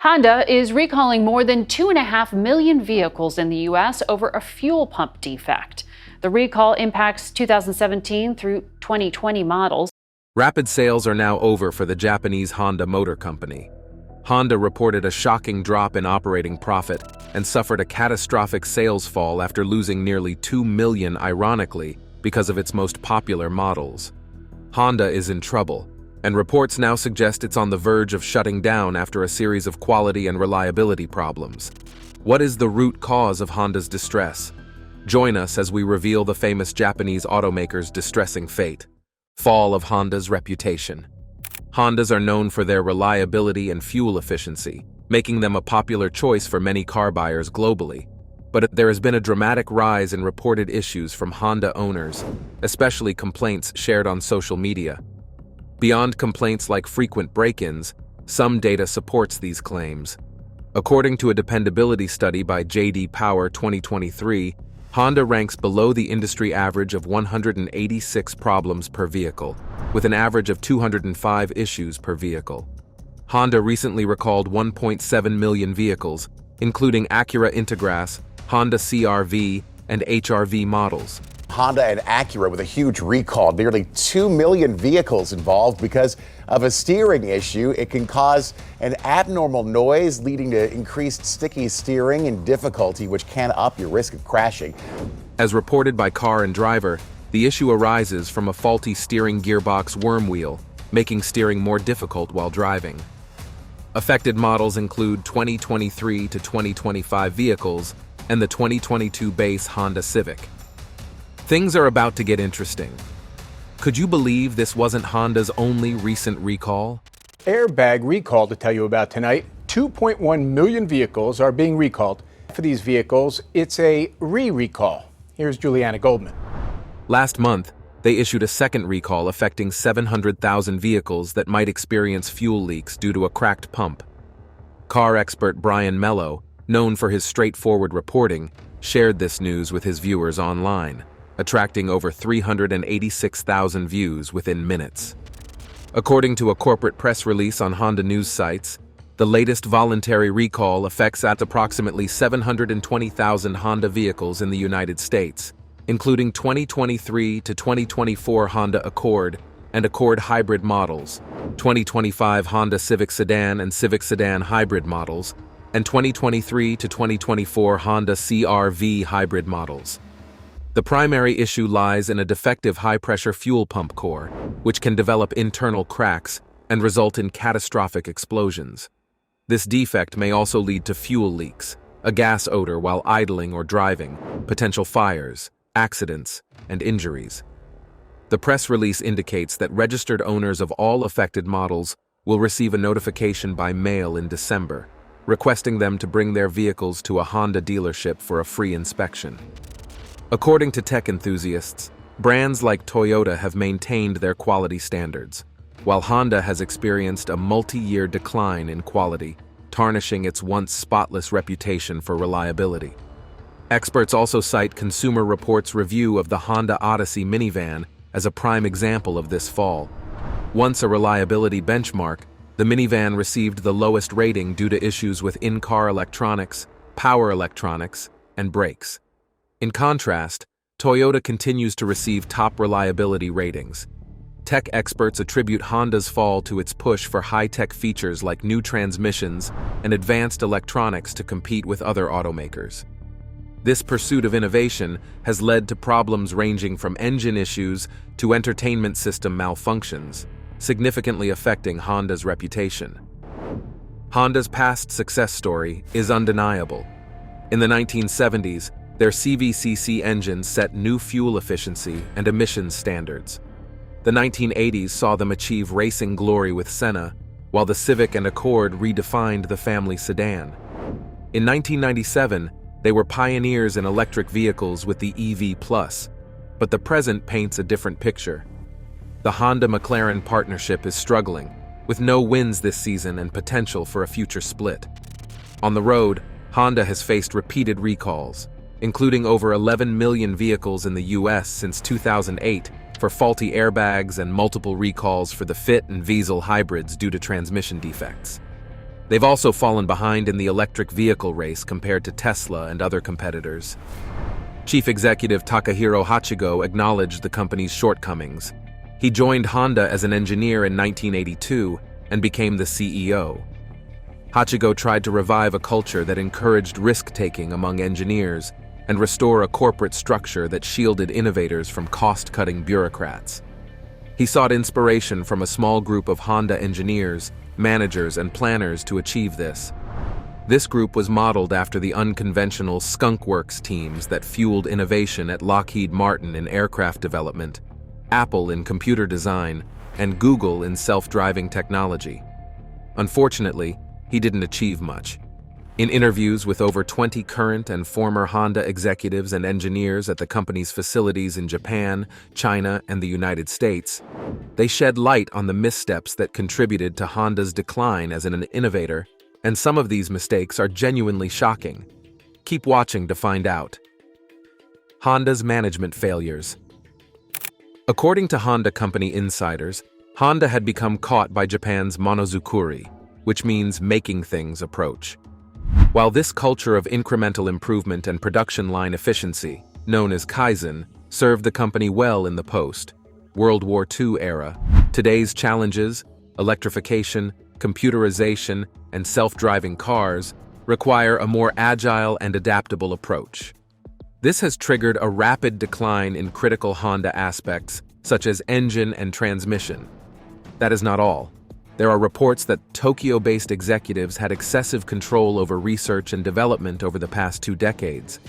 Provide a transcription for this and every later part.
Honda is recalling more than 2.5 million vehicles in the U.S. over a fuel pump defect. The recall impacts 2017 through 2020 models. Rapid sales are now over for the Japanese Honda Motor Company. Honda reported a shocking drop in operating profit and suffered a catastrophic sales fall after losing nearly 2 million, ironically, because of its most popular models. Honda is in trouble, and reports now suggest it's on the verge of shutting down after a series of quality and reliability problems. What is the root cause of Honda's distress? Join us as we reveal the famous Japanese automaker's distressing fate. Fall of Honda's reputation. Hondas are known for their reliability and fuel efficiency, making them a popular choice for many car buyers globally. But there has been a dramatic rise in reported issues from Honda owners, especially complaints shared on social media. Beyond complaints like frequent break-ins, some data supports these claims. According to a dependability study by J.D. Power 2023, Honda ranks below the industry average of 186 problems per vehicle, with an average of 205 issues per vehicle. Honda recently recalled 1.7 million vehicles, including Acura Integras, Honda CR-V, and HR-V models. Honda and Acura with a huge recall. Nearly 2 million vehicles involved because of a steering issue. It can cause an abnormal noise, leading to increased sticky steering and difficulty, which can up your risk of crashing. As reported by Car and Driver, the issue arises from a faulty steering gearbox worm wheel, making steering more difficult while driving. Affected models include 2023 to 2025 vehicles and the 2022 base Honda Civic. Things are about to get interesting. Could you believe this wasn't Honda's only recent recall? Airbag recall to tell you about tonight. 2.1 million vehicles are being recalled. For these vehicles, it's a re-recall. Here's Juliana Goldman. Last month, they issued a second recall affecting 700,000 vehicles that might experience fuel leaks due to a cracked pump. Car expert Brian Mello, known for his straightforward reporting, shared this news with his viewers online, attracting over 386,000 views within minutes. According to a corporate press release on Honda news sites, the latest voluntary recall affects approximately 720,000 Honda vehicles in the United States, including 2023 to 2024 Honda Accord and Accord hybrid models, 2025 Honda Civic Sedan and Civic Sedan hybrid models, and 2023 to 2024 Honda CR-V hybrid models. The primary issue lies in a defective high-pressure fuel pump core, which can develop internal cracks and result in catastrophic explosions. This defect may also lead to fuel leaks, a gas odor while idling or driving, potential fires, accidents, and injuries. The press release indicates that registered owners of all affected models will receive a notification by mail in December, requesting them to bring their vehicles to a Honda dealership for a free inspection. According to tech enthusiasts, brands like Toyota have maintained their quality standards, while Honda has experienced a multi-year decline in quality, tarnishing its once spotless reputation for reliability. Experts also cite Consumer Reports' review of the Honda Odyssey minivan as a prime example of this fall. Once a reliability benchmark, the minivan received the lowest rating due to issues with in-car electronics, power electronics, and brakes. In contrast, Toyota continues to receive top reliability ratings. Tech experts attribute Honda's fall to its push for high-tech features like new transmissions and advanced electronics to compete with other automakers. This pursuit of innovation has led to problems ranging from engine issues to entertainment system malfunctions, significantly affecting Honda's reputation. Honda's past success story is undeniable. In the 1970s, their CVCC engines set new fuel efficiency and emissions standards. The 1980s saw them achieve racing glory with Senna, while the Civic and Accord redefined the family sedan. In 1997, they were pioneers in electric vehicles with the EV+, but the present paints a different picture. The Honda-McLaren partnership is struggling, with no wins this season and potential for a future split. On the road, Honda has faced repeated recalls, including over 11 million vehicles in the U.S. since 2008 for faulty airbags and multiple recalls for the Fit and Diesel hybrids due to transmission defects. They've also fallen behind in the electric vehicle race compared to Tesla and other competitors. Chief Executive Takahiro Hachigo acknowledged the company's shortcomings. He joined Honda as an engineer in 1982 and became the CEO. Hachigo tried to revive a culture that encouraged risk-taking among engineers and restore a corporate structure that shielded innovators from cost-cutting bureaucrats. He sought inspiration from a small group of Honda engineers, managers, and planners to achieve this. This group was modeled after the unconventional Skunk Works teams that fueled innovation at Lockheed Martin in aircraft development, Apple in computer design, and Google in self-driving technology. Unfortunately, he didn't achieve much. In interviews with over 20 current and former Honda executives and engineers at the company's facilities in Japan, China, and the United States, they shed light on the missteps that contributed to Honda's decline as an innovator, and some of these mistakes are genuinely shocking. Keep watching to find out. Honda's management failures. According to Honda company insiders, Honda had become caught by Japan's monozukuri, which means making things approach. While this culture of incremental improvement and production line efficiency, known as Kaizen, served the company well in the post-World War II era, today's challenges, electrification, computerization, and self-driving cars, require a more agile and adaptable approach. This has triggered a rapid decline in critical Honda aspects, such as engine and transmission. That is not all. There are reports that Tokyo-based executives had excessive control over research and development over the past 2 decades.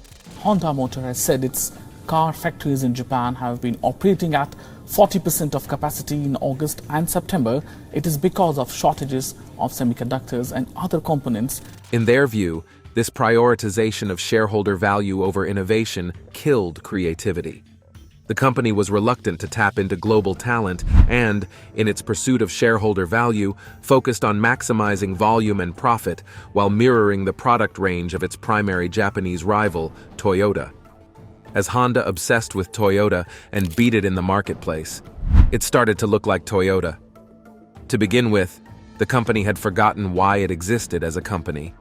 Honda Motor has said its car factories in Japan have been operating at 40% of capacity in August and September. It is because of shortages of semiconductors and other components. In their view, this prioritization of shareholder value over innovation killed creativity. The company was reluctant to tap into global talent and, in its pursuit of shareholder value, focused on maximizing volume and profit while mirroring the product range of its primary Japanese rival, Toyota. As Honda obsessed with Toyota and beat it in the marketplace, it started to look like Toyota. To begin with, the company had forgotten why it existed as a company.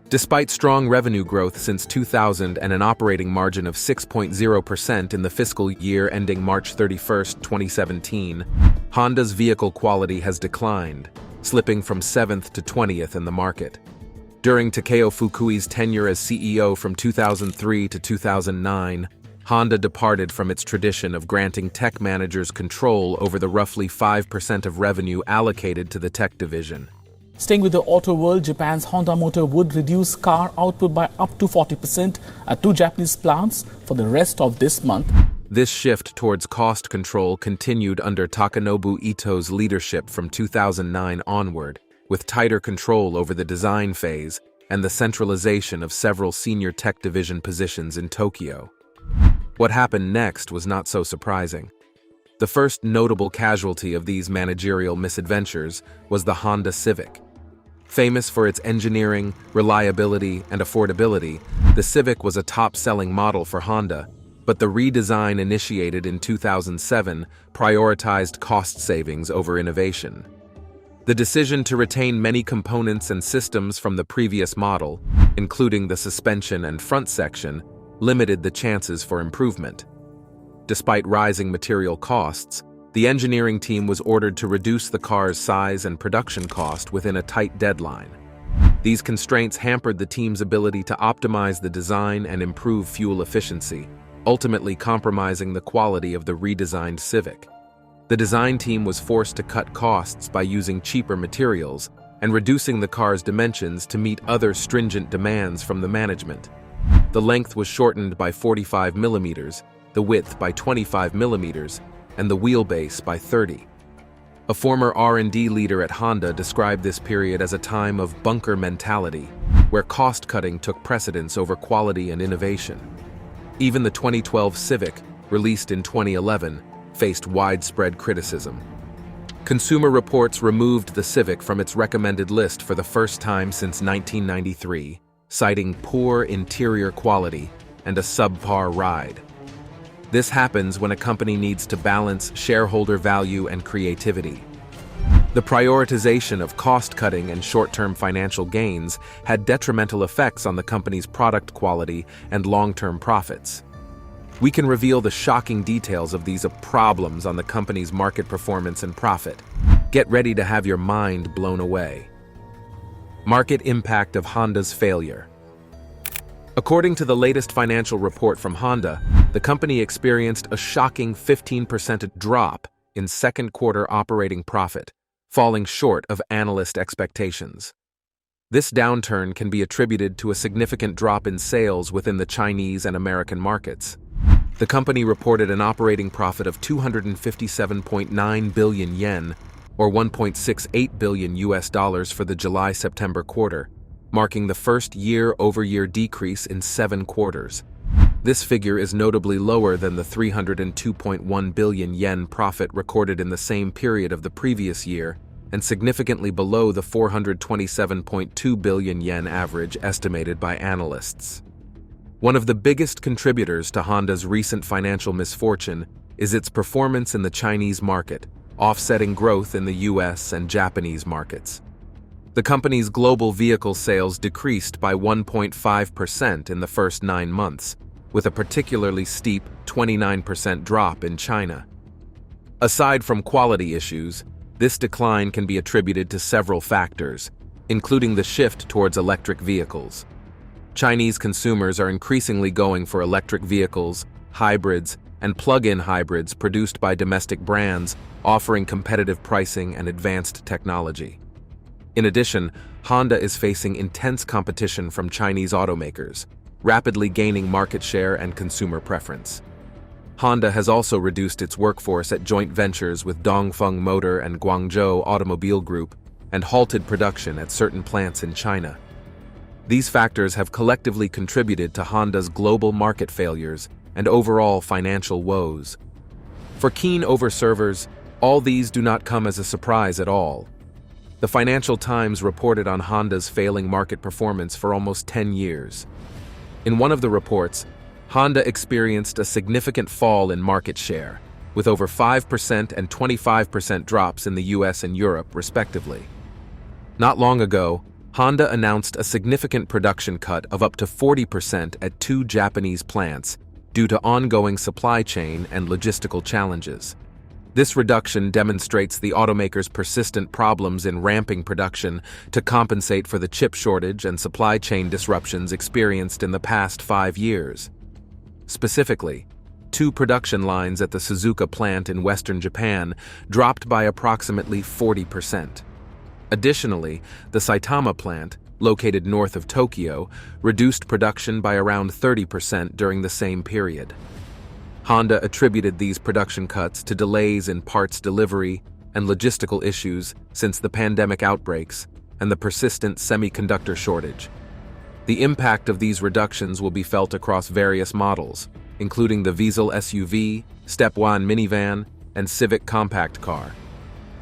Despite strong revenue growth since 2000 and an operating margin of 6.0% in the fiscal year ending March 31, 2017, Honda's vehicle quality has declined, slipping from 7th to 20th in the market. During Takeo Fukui's tenure as CEO from 2003 to 2009, Honda departed from its tradition of granting tech managers control over the roughly 5% of revenue allocated to the tech division. Staying with the auto world, Japan's Honda Motor would reduce car output by up to 40% at 2 Japanese plants for the rest of this month. This shift towards cost control continued under Takanobu Ito's leadership from 2009 onward, with tighter control over the design phase and the centralization of several senior tech division positions in Tokyo. What happened next was not so surprising. The first notable casualty of these managerial misadventures was the Honda Civic. Famous for its engineering, reliability, and affordability, the Civic was a top-selling model for Honda, but the redesign initiated in 2007 prioritized cost savings over innovation. The decision to retain many components and systems from the previous model, including the suspension and front section, limited the chances for improvement. Despite rising material costs, the engineering team was ordered to reduce the car's size and production cost within a tight deadline. These constraints hampered the team's ability to optimize the design and improve fuel efficiency, ultimately compromising the quality of the redesigned Civic. The design team was forced to cut costs by using cheaper materials and reducing the car's dimensions to meet other stringent demands from the management. The length was shortened by 45 millimeters, the width by 25 millimeters, and the wheelbase by 30. A former R&D leader at Honda described this period as a time of bunker mentality, where cost-cutting took precedence over quality and innovation. Even the 2012 Civic, released in 2011, faced widespread criticism. Consumer Reports removed the Civic from its recommended list for the first time since 1993, citing poor interior quality and a subpar ride. This happens when a company needs to balance shareholder value and creativity. The prioritization of cost-cutting and short-term financial gains had detrimental effects on the company's product quality and long-term profits. We can reveal the shocking details of these problems on the company's market performance and profit. Get ready to have your mind blown away. Market impact of Honda's failure. According to the latest financial report from Honda, the company experienced a shocking 15% drop in second quarter operating profit, falling short of analyst expectations. This downturn can be attributed to a significant drop in sales within the Chinese and American markets. The company reported an operating profit of 257.9 billion yen, or $1.68 billion for the July-September quarter, marking the first year-over-year decrease in 7 quarters. This figure is notably lower than the 302.1 billion yen profit recorded in the same period of the previous year, and significantly below the 427.2 billion yen average estimated by analysts. One of the biggest contributors to Honda's recent financial misfortune is its performance in the Chinese market, offsetting growth in the US and Japanese markets. The company's global vehicle sales decreased by 1.5% in the first 9 months, with a particularly steep 29% drop in China. Aside from quality issues, this decline can be attributed to several factors, including the shift towards electric vehicles. Chinese consumers are increasingly going for electric vehicles, hybrids, and plug-in hybrids produced by domestic brands offering competitive pricing and advanced technology. In addition, Honda is facing intense competition from Chinese automakers, rapidly gaining market share and consumer preference. Honda has also reduced its workforce at joint ventures with Dongfeng Motor and Guangzhou Automobile Group and halted production at certain plants in China. These factors have collectively contributed to Honda's global market failures and overall financial woes. For keen observers, all these do not come as a surprise at all. The Financial Times reported on Honda's failing market performance for almost 10 years. In one of the reports, Honda experienced a significant fall in market share, with over 5% and 25% drops in the US and Europe, respectively. Not long ago, Honda announced a significant production cut of up to 40% at 2 Japanese plants due to ongoing supply chain and logistical challenges. This reduction demonstrates the automaker's persistent problems in ramping production to compensate for the chip shortage and supply chain disruptions experienced in the past 5 years. Specifically, 2 production lines at the Suzuka plant in western Japan dropped by approximately 40%. Additionally, the Saitama plant, located north of Tokyo, reduced production by around 30% during the same period. Honda attributed these production cuts to delays in parts delivery and logistical issues since the pandemic outbreaks and the persistent semiconductor shortage. The impact of these reductions will be felt across various models, including the Diesel SUV, Step 1 minivan, and Civic compact car.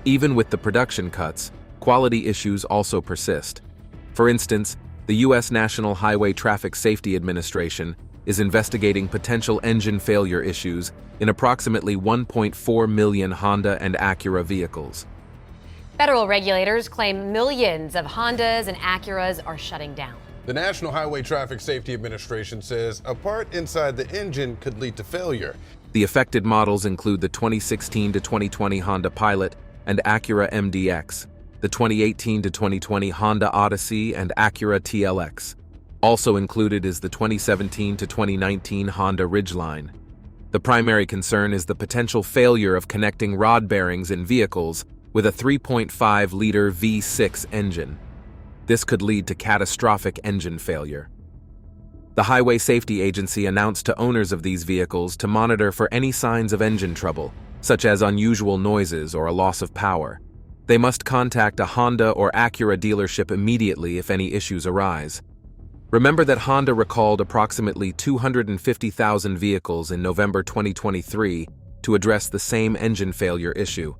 Even with the production cuts, quality issues also persist. For instance, the U.S. National Highway Traffic Safety Administration is investigating potential engine failure issues in approximately 1.4 million Honda and Acura vehicles. Federal regulators claim millions of Hondas and Acuras are shutting down. The National Highway Traffic Safety Administration says a part inside the engine could lead to failure. The affected models include the 2016 to 2020 Honda Pilot and Acura MDX, the 2018 to 2020 Honda Odyssey and Acura TLX. Also included is the 2017 to 2019 Honda Ridgeline. The primary concern is the potential failure of connecting rod bearings in vehicles with a 3.5-liter V6 engine. This could lead to catastrophic engine failure. The Highway Safety Agency announced to owners of these vehicles to monitor for any signs of engine trouble, such as unusual noises or a loss of power. They must contact a Honda or Acura dealership immediately if any issues arise. Remember that Honda recalled approximately 250,000 vehicles in November 2023 to address the same engine failure issue.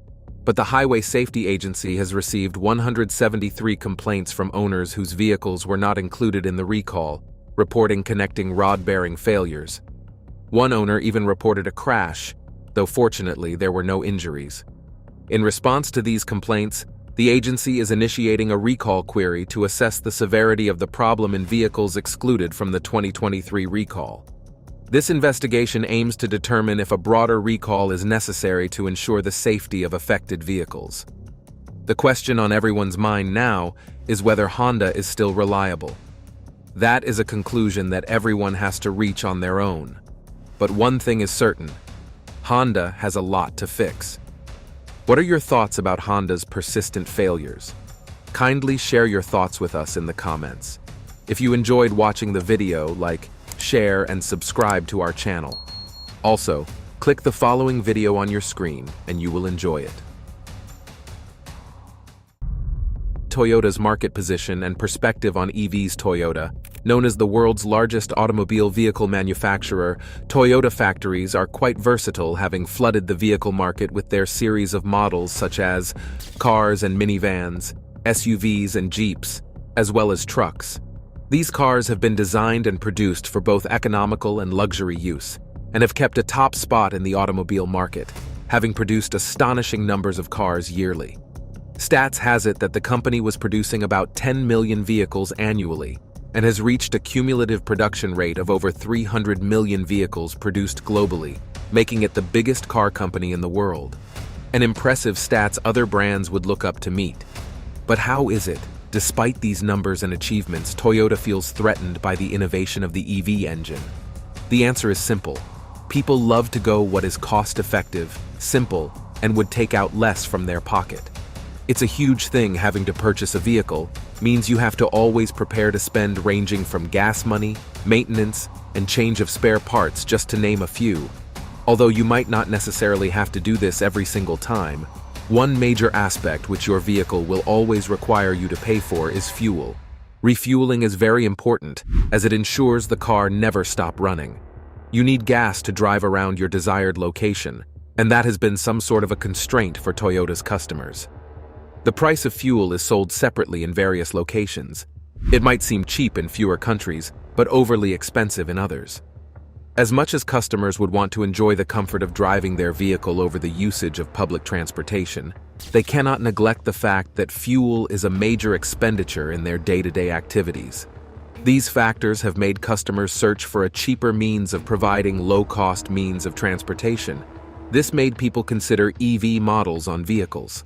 But the Highway Safety Agency has received 173 complaints from owners whose vehicles were not included in the recall, reporting connecting rod-bearing failures. One owner even reported a crash, though fortunately there were no injuries. In response to these complaints, the agency is initiating a recall query to assess the severity of the problem in vehicles excluded from the 2023 recall. This investigation aims to determine if a broader recall is necessary to ensure the safety of affected vehicles. The question on everyone's mind now is whether Honda is still reliable. That is a conclusion that everyone has to reach on their own. But one thing is certain: Honda has a lot to fix. What are your thoughts about Honda's persistent failures? Kindly share your thoughts with us in the comments. If you enjoyed watching the video, like, share, and subscribe to our channel. Also, click the following video on your screen and you will enjoy it. Toyota's market position and perspective on EVs. Toyota, known as the world's largest automobile vehicle manufacturer, Toyota factories are quite versatile, having flooded the vehicle market with their series of models such as cars and minivans, SUVs and Jeeps, as well as trucks. These cars have been designed and produced for both economical and luxury use, and have kept a top spot in the automobile market, having produced astonishing numbers of cars yearly. Stats has it that the company was producing about 10 million vehicles annually and has reached a cumulative production rate of over 300 million vehicles produced globally, making it the biggest car company in the world. An impressive stats other brands would look up to meet. But how is it, despite these numbers and achievements, Toyota feels threatened by the innovation of the EV engine? The answer is simple. People love to go what is cost-effective, simple, and would take out less from their pocket. It's a huge thing. Having to purchase a vehicle means you have to always prepare to spend, ranging from gas money, maintenance, and change of spare parts, just to name a few. Although you might not necessarily have to do this every single time, one major aspect which your vehicle will always require you to pay for is fuel. Refueling is very important, as it ensures the car never stops running. You need gas to drive around your desired location, and that has been some sort of a constraint for Toyota's customers. The price of fuel is sold separately in various locations. It might seem cheap in fewer countries, but overly expensive in others. As much as customers would want to enjoy the comfort of driving their vehicle over the usage of public transportation, they cannot neglect the fact that fuel is a major expenditure in their day-to-day activities. These factors have made customers search for a cheaper means of providing low-cost means of transportation. This made people consider EV models on vehicles.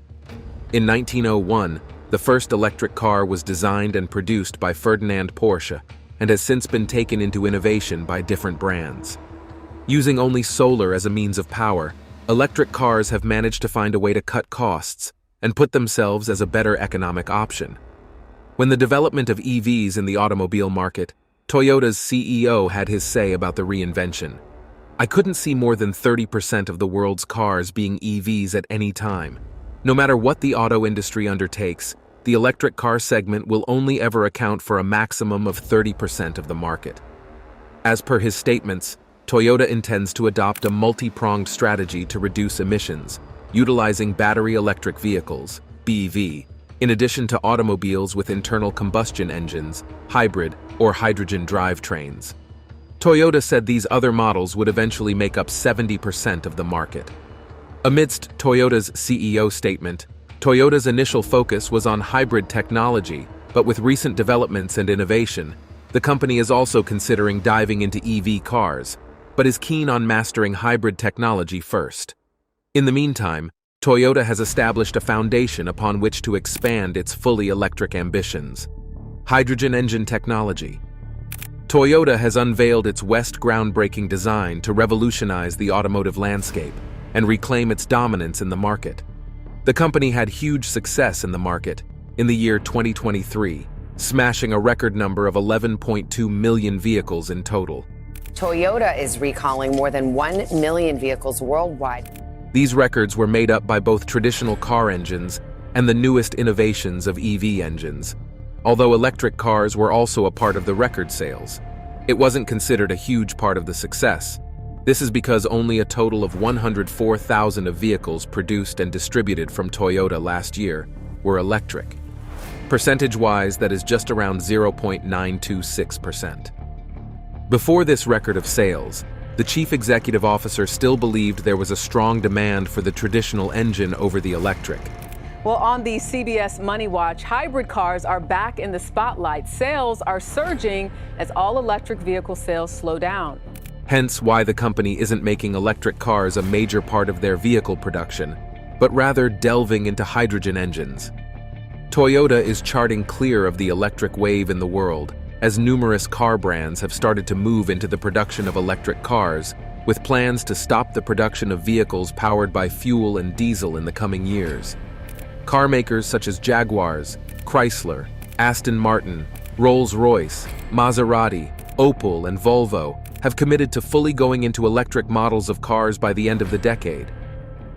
In 1901, the first electric car was designed and produced by Ferdinand Porsche and has since been taken into innovation by different brands. Using only solar as a means of power, electric cars have managed to find a way to cut costs and put themselves as a better economic option. When the development of EVs in the automobile market, Toyota's CEO had his say about the reinvention. "I couldn't see more than 30% of the world's cars being EVs at any time. No matter what the auto industry undertakes, the electric car segment will only ever account for a maximum of 30% of the market." As per his statements, Toyota intends to adopt a multi-pronged strategy to reduce emissions, utilizing battery electric vehicles, BEV, in addition to automobiles with internal combustion engines, hybrid, or hydrogen drivetrains. Toyota said these other models would eventually make up 70% of the market. Amidst Toyota's CEO statement, Toyota's initial focus was on hybrid technology, but with recent developments and innovation, the company is also considering diving into EV cars, but is keen on mastering hybrid technology first. In the meantime, Toyota has established a foundation upon which to expand its fully electric ambitions. Hydrogen engine technology. Toyota has unveiled its West groundbreaking design to revolutionize the automotive landscape and reclaim its dominance in the market. The company had huge success in the market in the year 2023, smashing a record number of 11.2 million vehicles in total. Toyota is recalling more than 1 million vehicles worldwide. These records were made up by both traditional car engines and the newest innovations of EV engines. Although electric cars were also a part of the record sales, it wasn't considered a huge part of the success. This is because only a total of 104,000 of vehicles produced and distributed from Toyota last year were electric. Percentage-wise, that is just around 0.926%. Before this record of sales, the chief executive officer still believed there was a strong demand for the traditional engine over the electric. Well, on the CBS Money Watch, hybrid cars are back in the spotlight. Sales are surging as all-electric vehicle sales slow down. Hence why the company isn't making electric cars a major part of their vehicle production, but rather delving into hydrogen engines. Toyota is charting clear of the electric wave in the world, as numerous car brands have started to move into the production of electric cars, with plans to stop the production of vehicles powered by fuel and diesel in the coming years. Car makers such as Jaguars, Chrysler, Aston Martin, Rolls-Royce, Maserati, Opel, and Volvo have committed to fully going into electric models of cars by the end of the decade.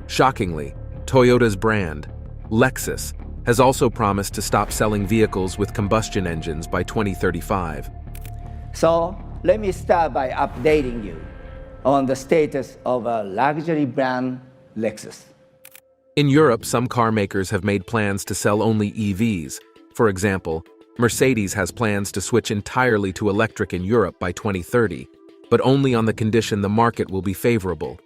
Shockingly, Toyota's brand, Lexus, has also promised to stop selling vehicles with combustion engines by 2035. So let me start by updating you on the status of a luxury brand, Lexus. In Europe, some car makers have made plans to sell only EVs. For example, Mercedes has plans to switch entirely to electric in Europe by 2030, but only on the condition the market will be favorable.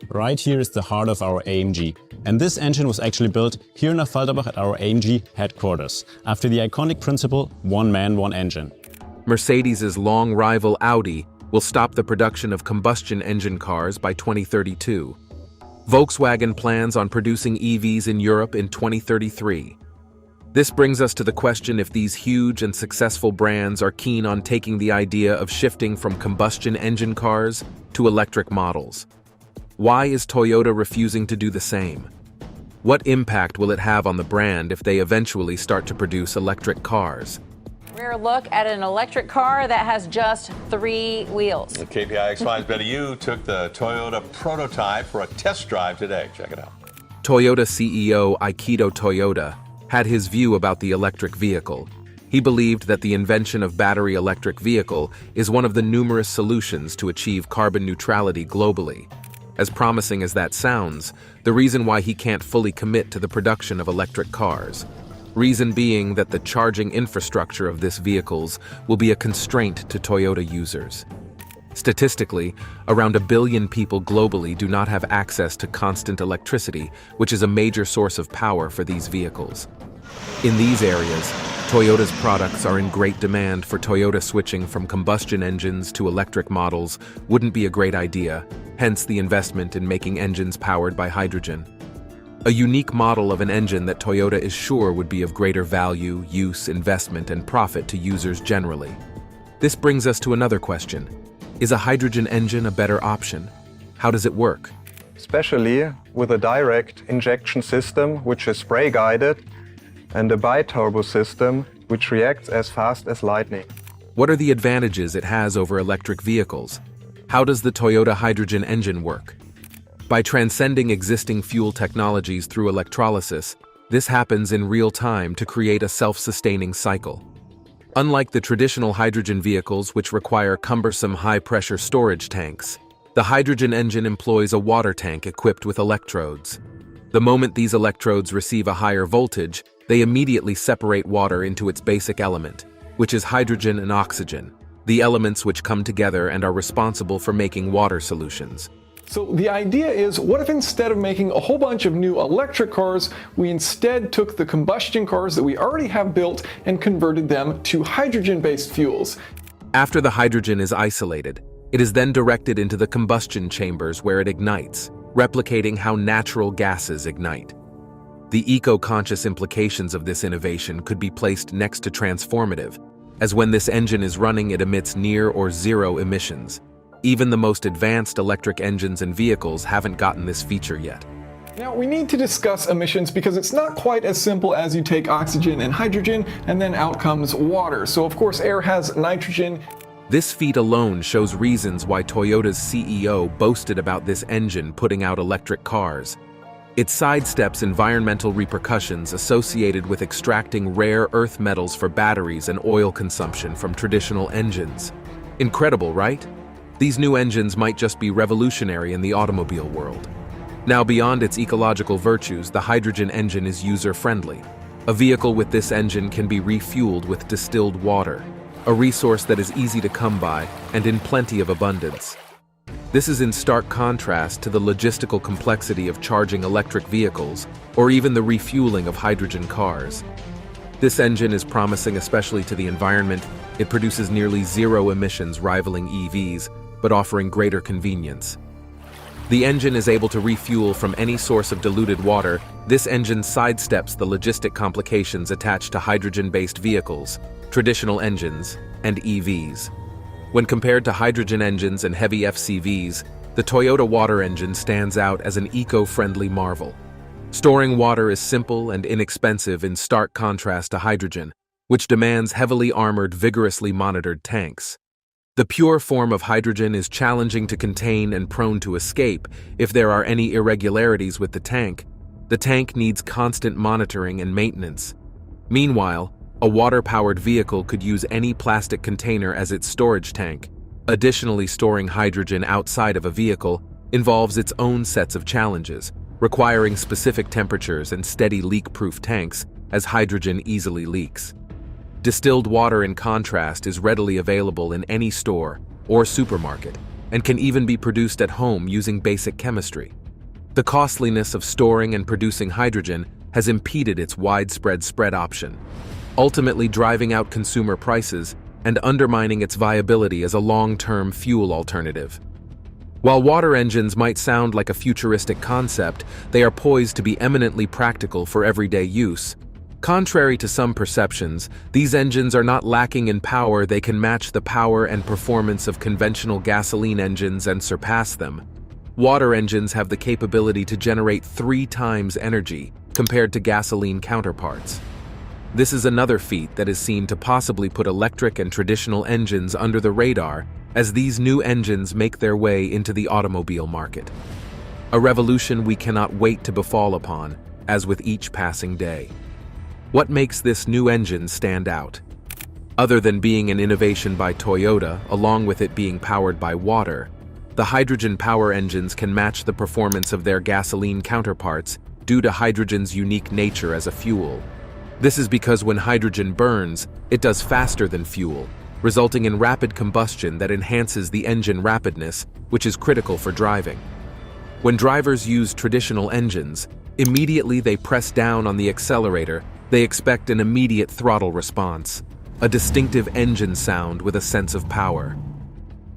Right here is the heart of our AMG, and this engine was actually built here in Affalterbach at our AMG headquarters, after the iconic principle, one man, one engine. Mercedes' long rival Audi will stop the production of combustion engine cars by 2032. Volkswagen plans on producing EVs in Europe in 2033. This brings us to the question if these huge and successful brands are keen on taking the idea of shifting from combustion engine cars to electric models. Why is Toyota refusing to do the same? What impact will it have on the brand if they eventually start to produce electric cars? Rare look at an electric car that has just 3 wheels. The KPI X5's Betty Yu took the Toyota prototype for a test drive today. Check it out. Toyota CEO Akito Toyoda had his view about the electric vehicle. He believed that the invention of battery electric vehicle is one of the numerous solutions to achieve carbon neutrality globally. As promising as that sounds, the reason why he can't fully commit to the production of electric cars. Reason being that the charging infrastructure of these vehicles will be a constraint to Toyota users. Statistically, around 1 billion people globally do not have access to constant electricity, which is a major source of power for these vehicles. In these areas, Toyota's products are in great demand. For Toyota, switching from combustion engines to electric models wouldn't be a great idea, hence the investment in making engines powered by hydrogen. A unique model of an engine that Toyota is sure would be of greater value, use, investment, and profit to users generally. This brings us to another question. Is a hydrogen engine a better option? How does it work? Especially with a direct injection system, which is spray-guided, and a bi-turbo system, which reacts as fast as lightning. What are the advantages it has over electric vehicles? How does the Toyota hydrogen engine work? By transcending existing fuel technologies through electrolysis, this happens in real time to create a self-sustaining cycle. Unlike the traditional hydrogen vehicles, which require cumbersome high-pressure storage tanks, the hydrogen engine employs a water tank equipped with electrodes. The moment these electrodes receive a higher voltage, they immediately separate water into its basic element, which is hydrogen and oxygen, the elements which come together and are responsible for making water solutions. So the idea is, what if instead of making a whole bunch of new electric cars, we instead took the combustion cars that we already have built and converted them to hydrogen-based fuels? After the hydrogen is isolated, it is then directed into the combustion chambers where it ignites, replicating how natural gases ignite. The eco-conscious implications of this innovation could be placed next to transformative, as when this engine is running, it emits near or zero emissions. Even the most advanced electric engines and vehicles haven't gotten this feature yet. Now, we need to discuss emissions because it's not quite as simple as you take oxygen and hydrogen and then out comes water. So of course, air has nitrogen. This feat alone shows reasons why Toyota's CEO boasted about this engine putting out electric cars. It sidesteps environmental repercussions associated with extracting rare earth metals for batteries and oil consumption from traditional engines. Incredible, right? These new engines might just be revolutionary in the automobile world. Now, beyond its ecological virtues, the hydrogen engine is user-friendly. A vehicle with this engine can be refueled with distilled water, a resource that is easy to come by and in plenty of abundance. This is in stark contrast to the logistical complexity of charging electric vehicles or even the refueling of hydrogen cars. This engine is promising especially to the environment. It produces nearly zero emissions, rivaling EVs, but offering greater convenience. The engine is able to refuel from any source of diluted water. This engine sidesteps the logistic complications attached to hydrogen-based vehicles, traditional engines, and EVs. When compared to hydrogen engines and heavy FCVs, the Toyota water engine stands out as an eco-friendly marvel. Storing water is simple and inexpensive in stark contrast to hydrogen, which demands heavily armored, vigorously monitored tanks. The pure form of hydrogen is challenging to contain and prone to escape if there are any irregularities with the tank. The tank needs constant monitoring and maintenance. Meanwhile, a water-powered vehicle could use any plastic container as its storage tank. Additionally, storing hydrogen outside of a vehicle involves its own sets of challenges, requiring specific temperatures and steady leak-proof tanks, as hydrogen easily leaks. Distilled water, in contrast, is readily available in any store or supermarket and can even be produced at home using basic chemistry. The costliness of storing and producing hydrogen has impeded its widespread spread option, ultimately driving out consumer prices and undermining its viability as a long-term fuel alternative. While water engines might sound like a futuristic concept, they are poised to be eminently practical for everyday use. Contrary to some perceptions, these engines are not lacking in power. They can match the power and performance of conventional gasoline engines and surpass them. Water engines have the capability to generate 3 times energy compared to gasoline counterparts. This is another feat that is seen to possibly put electric and traditional engines under the radar as these new engines make their way into the automobile market. A revolution we cannot wait to befall upon, as with each passing day. What makes this new engine stand out? Other than being an innovation by Toyota, along with it being powered by water, the hydrogen power engines can match the performance of their gasoline counterparts due to hydrogen's unique nature as a fuel. This is because when hydrogen burns, it does faster than fuel, resulting in rapid combustion that enhances the engine rapidness, which is critical for driving. When drivers use traditional engines, immediately they press down on the accelerator. They expect an immediate throttle response, a distinctive engine sound with a sense of power.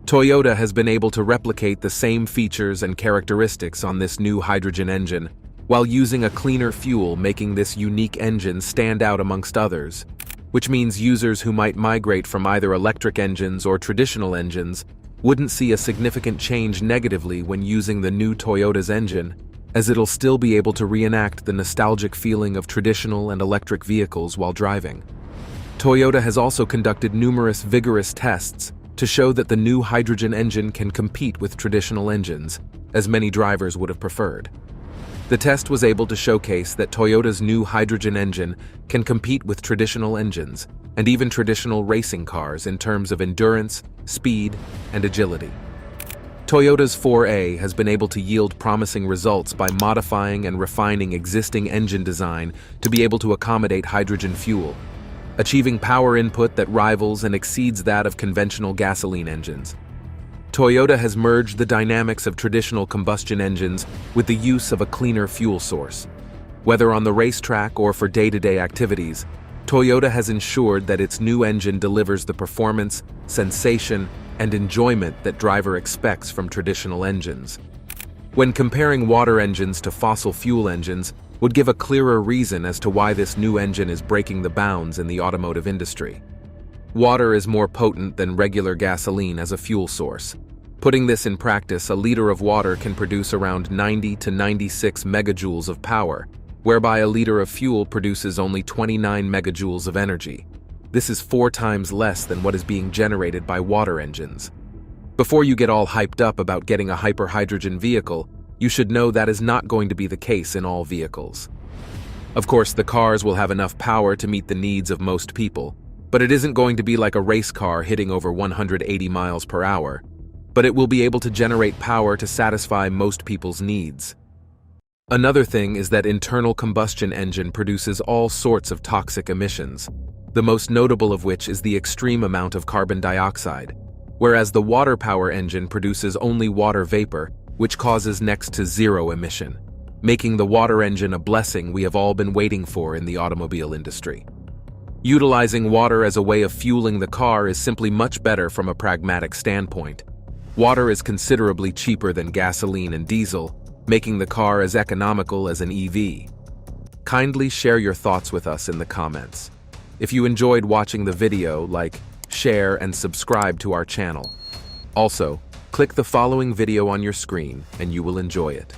Toyota has been able to replicate the same features and characteristics on this new hydrogen engine, while using a cleaner fuel, making this unique engine stand out amongst others, which means users who might migrate from either electric engines or traditional engines wouldn't see a significant change negatively when using the new Toyota's engine, as it'll still be able to reenact the nostalgic feeling of traditional and electric vehicles while driving. Toyota has also conducted numerous vigorous tests to show that the new hydrogen engine can compete with traditional engines, as many drivers would have preferred. The test was able to showcase that Toyota's new hydrogen engine can compete with traditional engines and even traditional racing cars in terms of endurance, speed, and agility. Toyota's 4A has been able to yield promising results by modifying and refining existing engine design to be able to accommodate hydrogen fuel, achieving power input that rivals and exceeds that of conventional gasoline engines. Toyota has merged the dynamics of traditional combustion engines with the use of a cleaner fuel source. Whether on the racetrack or for day-to-day activities, Toyota has ensured that its new engine delivers the performance, sensation, and enjoyment that driver expects from traditional engines. When comparing water engines to fossil fuel engines would give a clearer reason as to why this new engine is breaking the bounds in the automotive industry. Water is more potent than regular gasoline as a fuel source. Putting this in practice, a liter of water can produce around 90 to 96 megajoules of power, whereby a liter of fuel produces only 29 megajoules of energy. This is 4 times less than what is being generated by water engines. Before you get all hyped up about getting a hyper-hydrogen vehicle, you should know that is not going to be the case in all vehicles. Of course, the cars will have enough power to meet the needs of most people, but it isn't going to be like a race car hitting over 180 miles per hour, but it will be able to generate power to satisfy most people's needs. Another thing is that internal combustion engine produces all sorts of toxic emissions, the most notable of which is the extreme amount of carbon dioxide. whereas the water power engine produces only water vapor, which causes next to zero emission, making the water engine a blessing we have all been waiting for in the automobile industry. Utilizing water as a way of fueling the car is simply much better from a pragmatic standpoint. Water is considerably cheaper than gasoline and diesel, making the car as economical as an EV. Kindly share your thoughts with us in the comments. If you enjoyed watching the video, like, share, and subscribe to our channel. Also, click the following video on your screen and you will enjoy it.